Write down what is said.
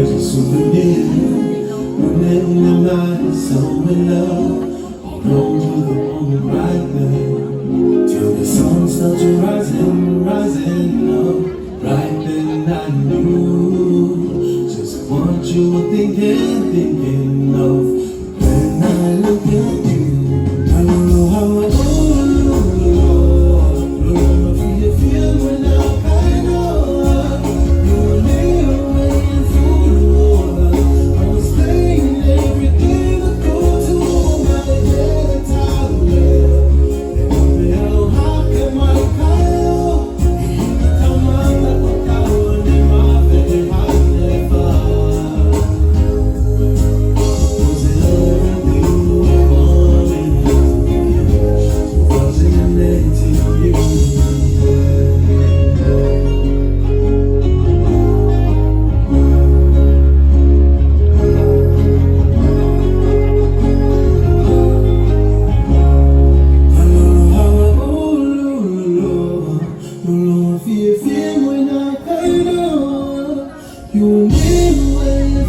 as a souvenir. When night is so in love, hold to the moment right there. Till the sun starts rising up. Right then I knew just what you were thinking of when I look at you. I don't know how I feel when I kind of you lay away through the water. I was playing everything that goes to my head time there. And hell, how can my Kyle come out like a coward in my very heart never? Was it everything we wanted? Wasn't it to you? You knew where you